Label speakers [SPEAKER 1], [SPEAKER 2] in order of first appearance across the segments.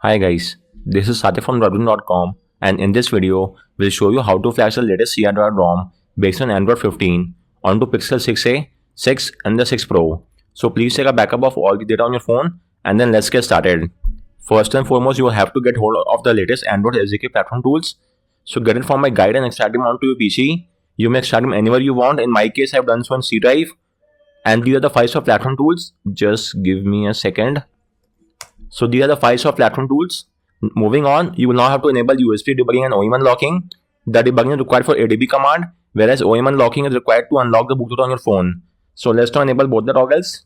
[SPEAKER 1] Hi guys, this is Satya from Rubin.com, and in this video, we'll show you how to flash the latest Android ROM based on Android 15 onto Pixel 6a, 6 and the 6 Pro. So please take a backup of all the data on your phone and then let's get started. First and foremost, you will have to get hold of the latest Android SDK platform tools. So get it from my guide and extract them onto your PC. You may extract them anywhere you want. In my case, I've done so on C drive. And these are the files for platform tools. Just give me a second. So these are the files for platform tools. Moving on, you will now have to enable USB debugging and OEM unlocking. The debugging is required for ADB command, whereas OEM unlocking is required to unlock the bootloader on your phone. So let's now enable both the toggles.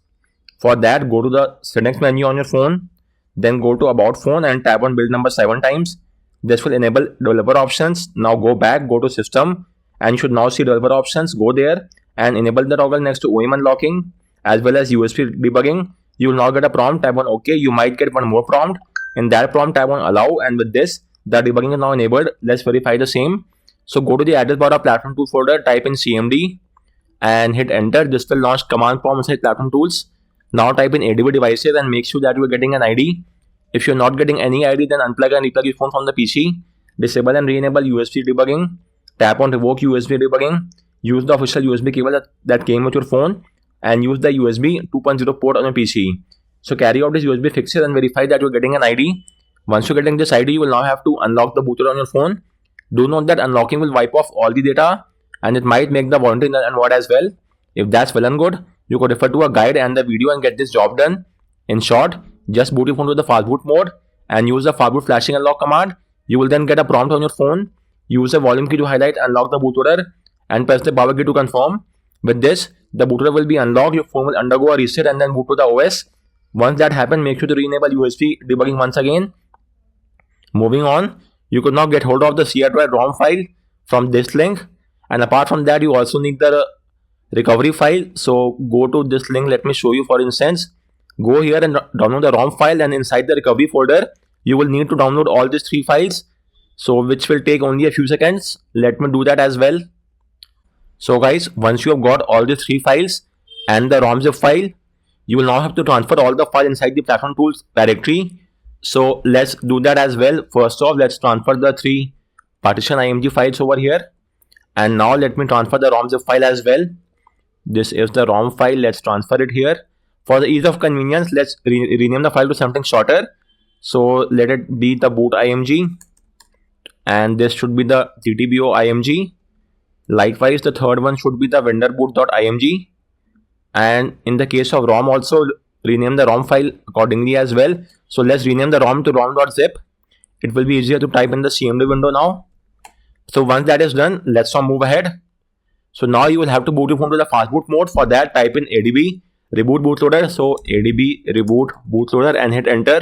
[SPEAKER 1] For that, go to the settings menu on your phone, then go to about phone and tap on build number 7 times. This will enable developer options. Now go back, go to system, and you should now see developer options. Go there and enable the toggle next to OEM unlocking as well as USB debugging. You will now get a prompt, type on OK. You might get one more prompt. In that prompt, type on allow, and with this, the debugging is now enabled. Let's verify the same. So go to the address bar of platform tool folder, type in CMD and hit enter. This will launch command prompt inside platform tools. Now type in ADB devices and make sure that you are getting an ID. If you're not getting any ID, then unplug and replug your phone from the PC. Disable and re-enable USB debugging. Tap on revoke USB debugging. Use the official USB cable that came with your phone and use the USB 2.0 port on your PC. So carry out this USB fixes and verify that you're getting an ID. Once you're getting this ID, you will now have to unlock the bootloader on your phone. Do note that unlocking will wipe off all the data and it might make the warranty null and void as well. If that's well and good, you could refer to a guide and the video and get this job done. In short, just boot your phone with the fastboot mode and use the fastboot flashing unlock command. You will then get a prompt on your phone. Use the volume key to highlight unlock the bootloader and press the power key to confirm. With this, the bootloader will be unlocked, your phone will undergo a reset and then boot to the OS. Once that happens, make sure to re-enable USB debugging once again. Moving on, you could now get hold of the Android ROM file from this link. And apart from that, you also need the recovery file. So go to this link, let me show you. For instance, go here and download the ROM file, and inside the recovery folder, you will need to download all these 3 files. So which will take only a few seconds. Let me do that as well. So guys, once you have got all the 3 files and the ROM zip file, you will now have to transfer all the files inside the platform tools directory. So let's do that as well. First off, let's transfer the 3 partition img files over here. And now let me transfer the ROM zip file as well. This is the ROM file. Let's transfer it here. For the ease of convenience, let's rename the file to something shorter. So let it be the boot img. And this should be the ttbo img. Likewise, the third one should be the vendorboot.img. And in the case of ROM, also rename the ROM file accordingly as well. So let's rename the ROM to rom.zip. It will be easier to type in the CMD window now. So once that is done, let's now move ahead. So now you will have to boot your phone to the fastboot mode. For that, type in ADB reboot bootloader. So ADB reboot bootloader and hit enter.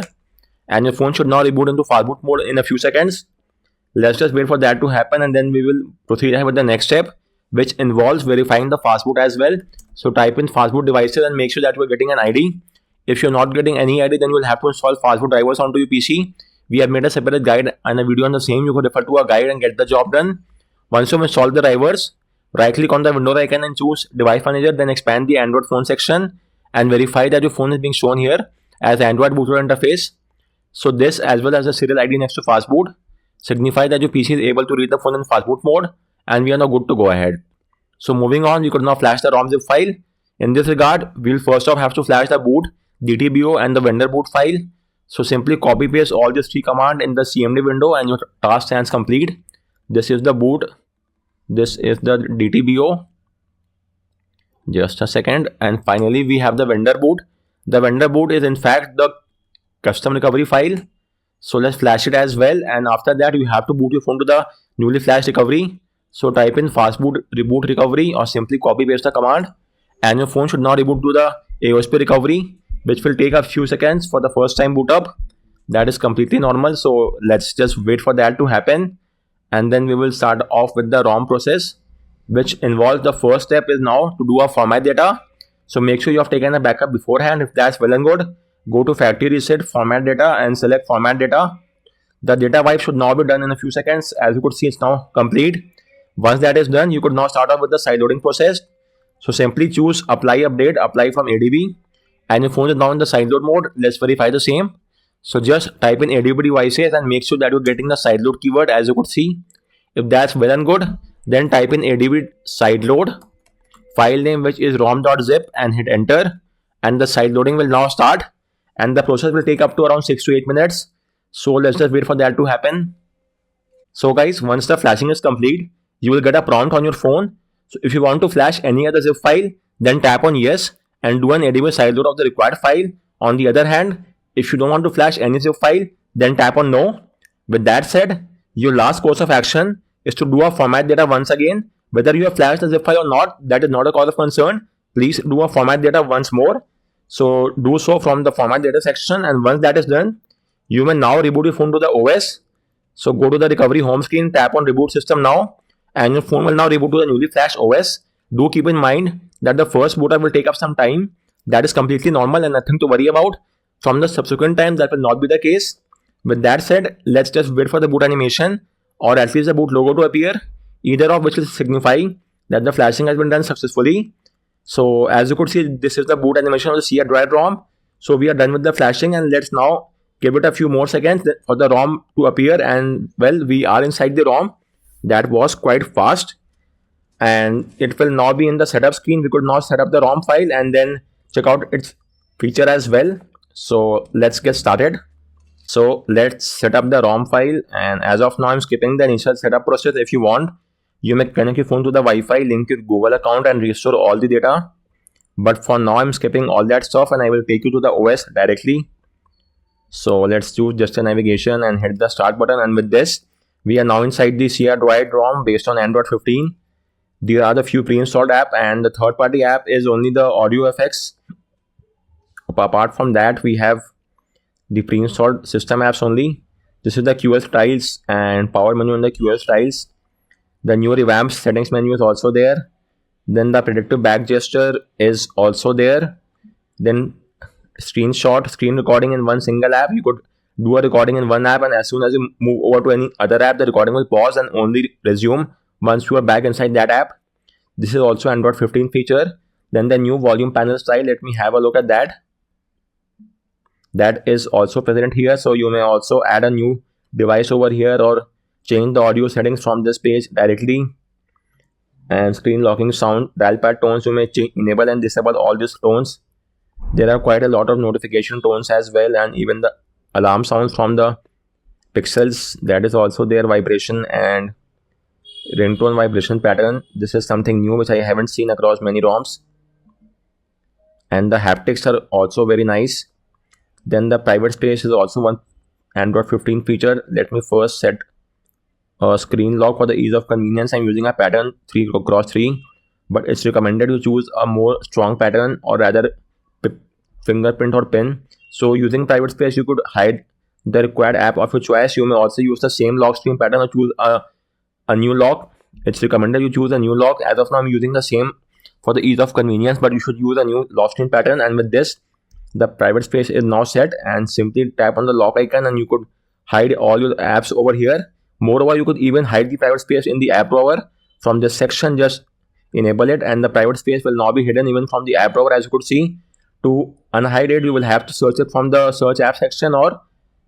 [SPEAKER 1] And your phone should now reboot into fastboot mode in a few seconds. Let's just wait for that to happen and then we will proceed ahead with the next step, which involves verifying the fastboot as well. So type in fastboot devices and make sure that you are getting an ID. If you're not getting any ID, then you will have to install fastboot drivers onto your PC. We have made a separate guide and a video on the same. You could refer to a guide and get the job done. Once you've installed the drivers, right click on the window icon and choose device manager, then expand the Android phone section and verify that your phone is being shown here as Android bootloader interface. So this, as well as the serial ID next to fastboot, signify that your PC is able to read the phone in fastboot mode, and we are now good to go ahead. So moving on, you could now flash the ROM zip file. In this regard, we'll first off have to flash the boot, DTBO and the vendor boot file. So simply copy paste all these 3 commands in the CMD window and your task stands complete. This is the boot. This is the DTBO. Just a second. And finally, we have the vendor boot. The vendor boot is in fact the custom recovery file. So let's flash it as well. And after that, you have to boot your phone to the newly flashed recovery. So type in fastboot reboot recovery or simply copy paste the command. And your phone should now reboot to the AOSP recovery, which will take a few seconds for the first time boot up. That is completely normal. So let's just wait for that to happen. And then we will start off with the ROM process, which involves the first step is now to do a format data. So make sure you have taken a backup beforehand. If that's well and good, go to factory reset, format data and select format data. The data wipe should now be done in a few seconds. As you could see, it's now complete. Once that is done, you could now start off with the side loading process. So simply choose apply update, apply from ADB, and your phone is now in the side load mode. Let's verify the same. So just type in ADB devices and make sure that you're getting the sideload keyword as you could see. If that's well and good, then type in ADB sideload, file name which is rom.zip and hit enter, and the side loading will now start, and the process will take up to around 6 to 8 minutes. So let's just wait for that to happen. So guys, once the flashing is complete, you will get a prompt on your phone. So if you want to flash any other zip file, then tap on yes and do an ADB sideload of the required file. On the other hand, if you don't want to flash any zip file, then tap on no. With that said, your last course of action is to do a format data once again. Whether you have flashed the zip file or not, that is not a cause of concern. Please do a format data once more. So do so from the format data section, and once that is done, you may now reboot your phone to the OS. So go to the recovery home screen, tap on reboot system now, and your phone will now reboot to the newly flashed OS. Do keep in mind that the first boot up will take up some time. That is completely normal and nothing to worry about. From the subsequent times, that will not be the case. With that said, let's just wait for the boot animation or at least the boot logo to appear, either of which will signify that the flashing has been done successfully. So as you could see, this is the boot animation of the C Android ROM. So we are done with the flashing, and let's now give it a few more seconds for the ROM to appear, and well, we are inside the ROM. That was quite fast, and it will now be in the setup screen. We could now set up the ROM file and then check out its feature as well. So let's get started. So let's set up the ROM file, and as of now I'm skipping the initial setup process. If you want, you may connect your phone to the Wi-Fi, link your Google account and restore all the data. But for now I'm skipping all that stuff and I will take you to the OS directly. So let's do just a navigation and hit the start button, and with this we are now inside the C Android ROM based on Android 15. There are the few pre-installed app, and the third-party app is only the AudioFX. Apart from that, we have the pre-installed system apps only. This is the QoS tiles and power menu in the QoS tiles. The new revamped settings menu is also there. Then the predictive back gesture is also there. Then screen recording in one single app. You could do a recording in one app, and as soon as you move over to any other app, the recording will pause and only resume once you are back inside that app. This is also Android 15 feature. Then the new volume panel style, let me have a look at that. That is also present here. So you may also add a new device over here or change the audio settings from this page directly. And screen locking sound, dial pad tones, you may enable and disable all these tones. There are quite a lot of notification tones as well, and even the alarm sounds from the pixels, that is also there. Vibration and ringtone vibration pattern, this is something new which I haven't seen across many ROMs. And the haptics are also very nice. Then the private space is also one Android 15 feature. Let me first set a screen lock for the ease of convenience. I'm using a pattern 3x3, but it's recommended to choose a more strong pattern, or rather fingerprint or pin. So using private space, you could hide the required app of your choice. You may also use the same lock screen pattern or choose a new lock. It's recommended you choose a new lock. As of now, I'm using the same for the ease of convenience, but you should use a new lock screen pattern. And with this, the private space is now set, and simply tap on the lock icon and you could hide all your apps over here. Moreover, you could even hide the private space in the app drawer. From this section, just enable it and the private space will now be hidden even from the app drawer, as you could see. To unhide it, you will have to search it from the search app section, or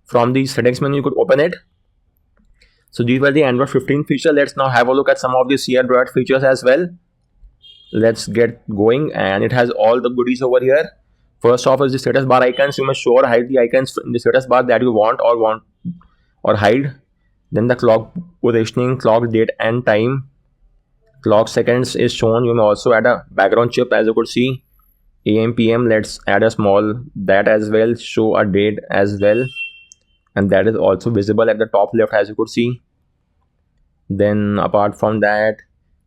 [SPEAKER 1] from the settings menu you could open it. So these were the Android 15 feature. Let's now have a look at some of the C Android features as well. Let's get going, and it has all the goodies over here. First off is the status bar icons. You must show or hide the icons in the status bar that you want or hide. Then the clock positioning, clock date and time, clock seconds is shown. You may also add a background chip, as you could see. AM PM, let's add a small that as well, show a date as well, and that is also visible at the top left, as you could see. Then apart from that,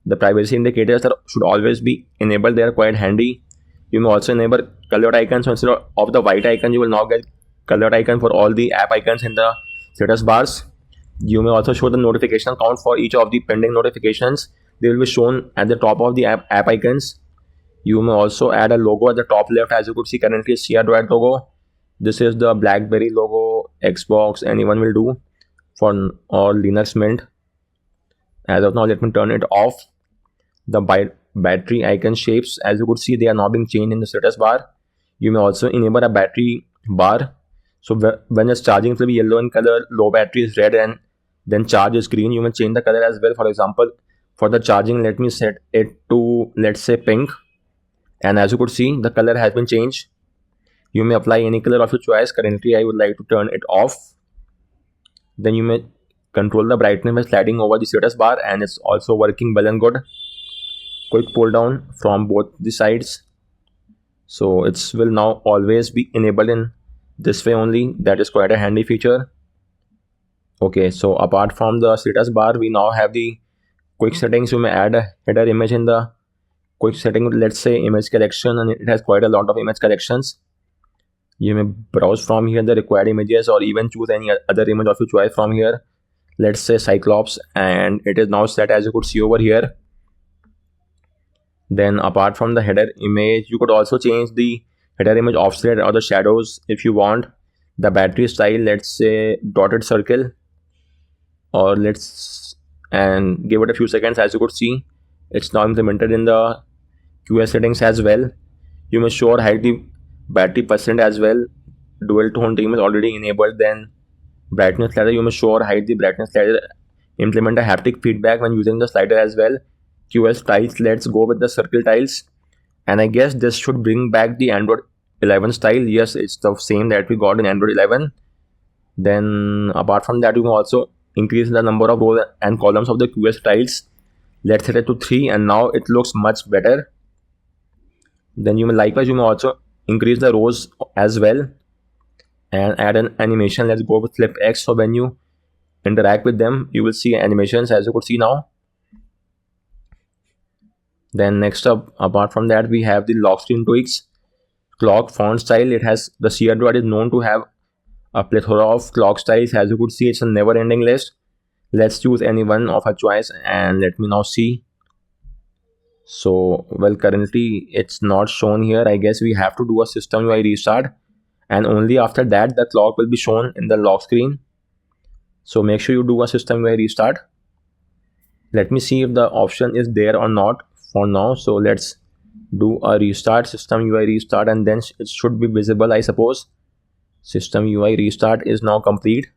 [SPEAKER 1] the privacy indicators should always be enabled. They are quite handy. You may also enable colored icons. So instead of the white icon, you will now get colored icon for all the app icons in the status bars. You may also show the notification count for each of the pending notifications. They will be shown at the top of the app icons. You may also add a logo at the top left, as you could see currently C Android logo. This is the BlackBerry logo, Xbox, anyone will do, for or Linux Mint. As of now, let me turn it off. The battery icon shapes, as you could see, they are now being changed in the status bar. You may also enable a battery bar. So when it's charging, it will be yellow in color, low battery is red, and then charge is green. You may change the color as well. For example, for the charging, let me set it to, let's say, pink. And as you could see, the color has been changed. You may apply any color of your choice. Currently, I would like to turn it off. Then you may control the brightness by sliding over the status bar, and it's also working well and good. Quick pull down from both the sides. So it will now always be enabled in this way only. That is quite a handy feature. Okay, so apart from the status bar, we now have the quick settings. You may add a header image in the quick setting, let's say image collection, and it has quite a lot of image collections. You may browse from here the required images, or even choose any other image of your choice from here. Let's say Cyclops, and it is now set as you could see over here. Then apart from the header image, you could also change the header image offset or the shadows if you want. The battery style, let's say dotted circle, or and give it a few seconds. As you could see, it's now implemented in the QS settings as well. You may sure hide the battery percent as well. Dual tone theme is already enabled. Then brightness slider, you may sure hide the brightness slider. Implement a haptic feedback when using the slider as well. QS tiles, let's go with the circle tiles, and I guess this should bring back the Android 11 style. Yes, it's the same that we got in Android 11. Then apart from that, you can also increase the number of rows and columns of the QS tiles. Let's set it to 3, and now it looks much better. Then you may likewise, you may also increase the rows as well and add an animation. Let's go with flip X, so when you interact with them, you will see animations as you could see now. Then next up, apart from that, we have the lock screen tweaks. Clock font style, it has, the C Android is known to have a plethora of clock styles. As you could see, it's a never ending list. Let's choose any one of our choice, and let me now see. So well, currently it's not shown here. I guess we have to do a system UI restart, and only after that the clock will be shown in the lock screen. So make sure you do a system UI restart. Let me see if the option is there or not for now. So let's do a restart, system UI restart, and then it should be visible, I suppose. System UI restart is now complete,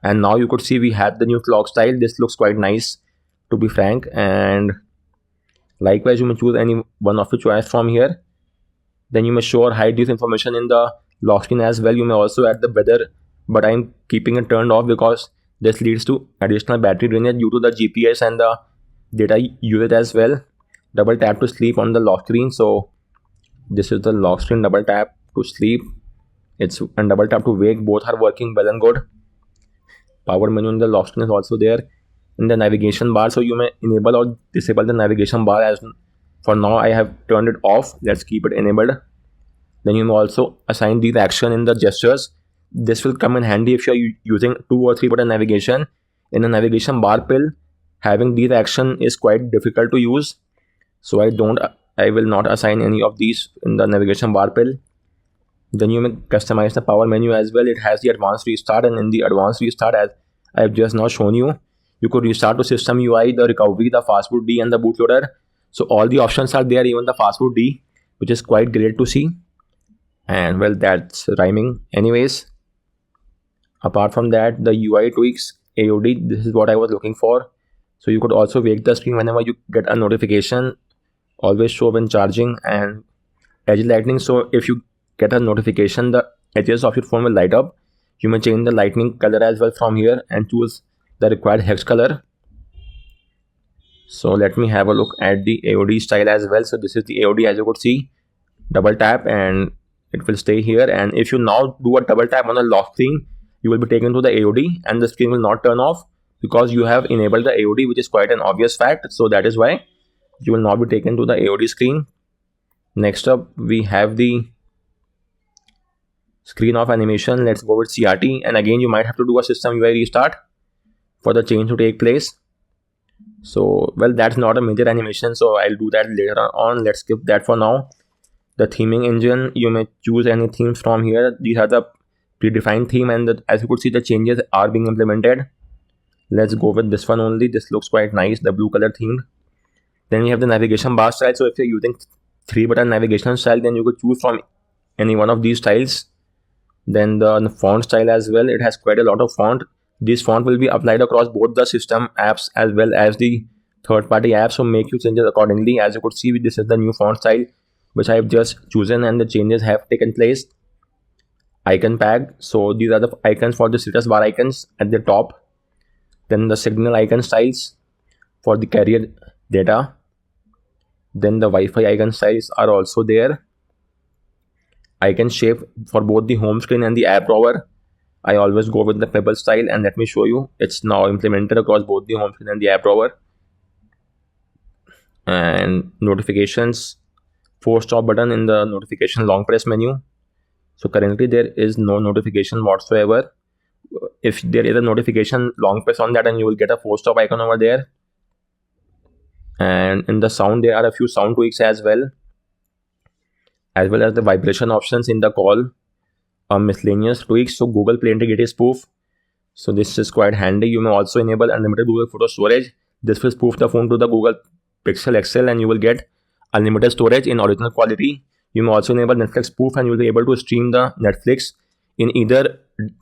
[SPEAKER 1] and now you could see we have the new clock style. This looks quite nice, to be frank. And likewise, you may choose any one of your choice from here. Then you may sure hide this information in the lock screen as well. You may also add the weather, but I'm keeping it turned off because this leads to additional battery drainage due to the GPS and the data usage as well. Double tap to sleep on the lock screen. So this is the lock screen. Double tap to sleep, and double tap to wake. Both are working well and good. Power menu in the lock screen is also there. In the navigation bar, so you may enable or disable the navigation bar. As for now, I have turned it off. Let's keep it enabled. Then you may also assign these action in the gestures. This will come in handy if you are using 2 or 3 button navigation. In the navigation bar pill, having these action is quite difficult to use, so I will not assign any of these in the navigation bar pill. Then you may customize the power menu as well. It has the advanced restart, and in the advanced restart, as I have just now shown you, you could restart to system UI, the recovery, the fastboot D, and the bootloader. So all the options are there, even the fastboot D, which is quite great to see. And well, that's rhyming anyways. Apart from that, the UI tweaks, AOD, this is what I was looking for. So you could also wake the screen whenever you get a notification. Always show when charging, and edge lightning. So if you get a notification, the edges of your phone will light up. You may change the lightning color as well from here and choose the required hex color. So let me have a look at the AOD style as well. So this is the AOD, as you could see. Double tap and it will stay here, and if you now do a double tap on the lock screen, you will be taken to the AOD, and the screen will not turn off because you have enabled the AOD, which is quite an obvious fact. So that is why you will not be taken to the AOD screen. Next up, we have the screen off animation. Let's go with CRT, and again you might have to do a system UI restart for the change to take place. So well, that's not a major animation, so I'll do that later on. Let's skip that for now. The theming engine, you may choose any themes from here. These are the predefined theme, and as you could see, the changes are being implemented. Let's go with this one only. This looks quite nice, the blue color theme. Then we have the navigation bar style. So if you're using 3 button navigation style, then you could choose from any one of these styles. Then the font style as well, it has quite a lot of font. This font will be applied across both the system apps as well as the third-party apps, so make you changes accordingly. As you could see, this is the new font style which I have just chosen, and the changes have taken place. Icon pack, so these are the icons for the status bar icons at the top. Then the signal icon styles for the carrier data. Then the Wi-Fi icon styles are also there. Icon shape for both the home screen and the app drawer. I always go with the pebble style, and let me show you. It's now implemented across both the home screen and the app drawer. And notifications, force stop button in the notification long press menu. So currently there is no notification whatsoever. If there is a notification, long press on that and you will get a force stop icon over there. And in the sound, there are a few sound tweaks as well as the vibration options in the call. Miscellaneous tweaks, so Google Play Integrated Spoof. So this is quite handy. You may also enable unlimited Google Photo storage. This will spoof the phone to the Google Pixel XL and you will get unlimited storage in original quality. You may also enable Netflix spoof and you will be able to stream the Netflix in either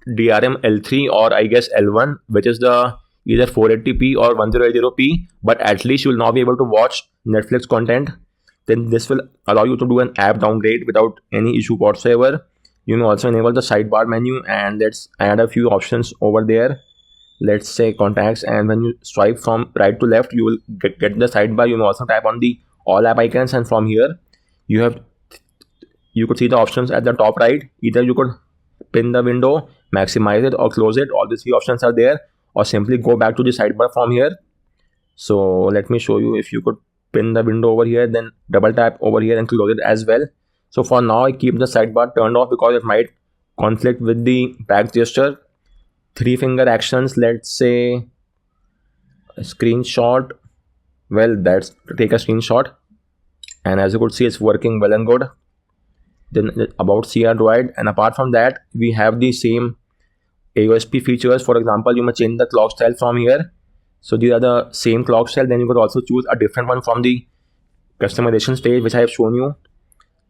[SPEAKER 1] DRM L3 or I guess L1, which is the either 480p or 1080p, but at least you will now be able to watch Netflix content. Then this will allow you to do an app downgrade without any issue whatsoever. You may also enable the sidebar menu, and let's add a few options over there. Let's say contacts, and when you swipe from right to left, you will get the sidebar. You may also tap on the all app icons, and from here you could see the options at the top right. Either you could pin the window, maximize it, or close it. All the three options are there, or simply go back to the sidebar from here. So let me show you. If you could pin the window over here, then double tap over here and close it as well. So for now, I keep the sidebar turned off because it might conflict with the back gesture. Three finger actions, let's say a screenshot. Well, that's to take a screenshot. And as you could see, it's working well and good. Then about CR Droid, and apart from that, we have the same AOSP features. For example, you may change the clock style from here. So these are the same clock style. Then you could also choose a different one from the customization stage, which I have shown you.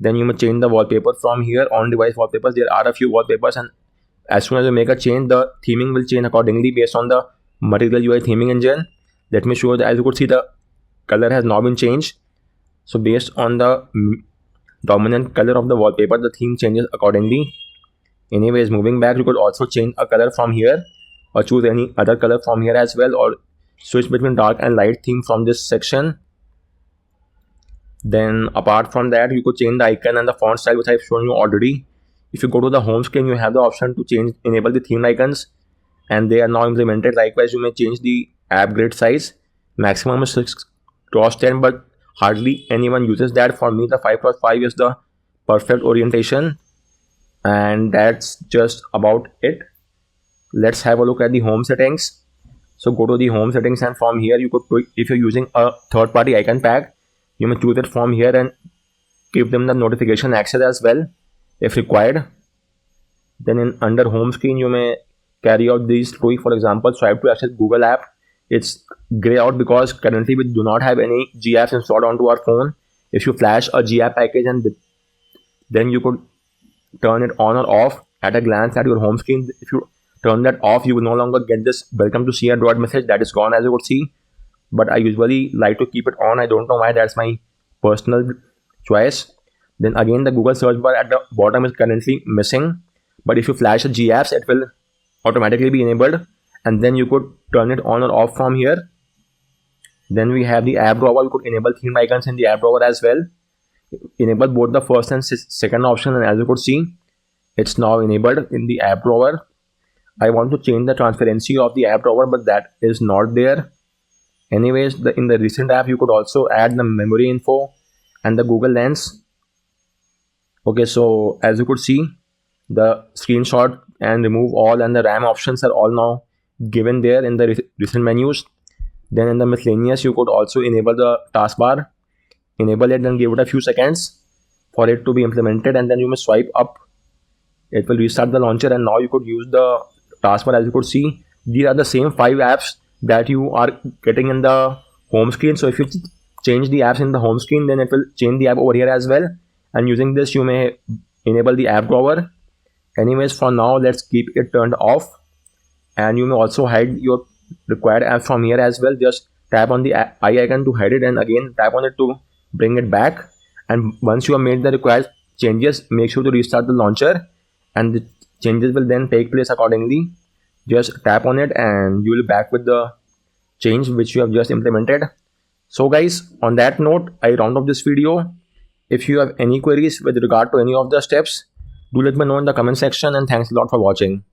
[SPEAKER 1] Then you may change the wallpaper from here. On device wallpapers, there are a few wallpapers, and as soon as you make a change, the theming will change accordingly based on the Material UI theming engine. Let me show you that. As you could see, the color has now been changed. So based on the dominant color of the wallpaper, the theme changes accordingly. Anyways, moving back, you could also change a color from here or choose any other color from here as well, or switch between dark and light theme from this section. Then apart from that, you could change the icon and the font style, which I've shown you already. If you go to the home screen, you have the option to enable the theme icons, and they are now implemented. Likewise, you may change the app grid size. Maximum is 6x10, but hardly anyone uses that. For me, the 5x5 is the perfect orientation, and that's just about it. Let's have a look at the home settings. So go to the home settings, and from here you could, if you're using a third-party icon pack, you may choose it from here and give them the notification access as well if required. Then under home screen, you may carry out these tweaks. For example, swipe to access Google app. It's gray out because currently we do not have any G apps installed onto our phone. If you flash a G app package, and then you could turn it on or off at a glance at your home screen. If you turn that off, you will no longer get this welcome to CR Droid message. That is gone, as you could see. But I usually like to keep it on. I don't know why. That's my personal choice. Then again, the Google search bar at the bottom is currently missing. But if you flash a G apps, it will automatically be enabled. And then you could turn it on or off from here. Then we have the app drawer. You could enable theme icons in the app drawer as well. Enable both the first and second option. And as you could see, it's now enabled in the app drawer. I want to change the transparency of the app drawer, but that is not there. Anyways, in the recent app, you could also add the memory info and the Google Lens. Okay, so as you could see, the screenshot and remove all and the RAM options are all now given there in the recent menus. Then in the miscellaneous, you could also enable the taskbar. Enable it and give it a few seconds for it to be implemented, and then you may swipe up. It will restart the launcher, and now you could use the taskbar. As you could see, these are the same 5 apps that you are getting in the home screen. So if you change the apps in the home screen, then it will change the app over here as well. And using this, you may enable the app drawer, Anyways, for now, let's keep it turned off. And you may also hide your required apps from here as well. Just tap on the eye icon to hide it, and again tap on it to bring it back. And once you have made the required changes, make sure to restart the launcher, and the changes will then take place accordingly. Just tap on it and you will be back with the change which you have just implemented. So guys, on that note, I round up this video. If you have any queries with regard to any of the steps, do let me know in the comment section, and thanks a lot for watching.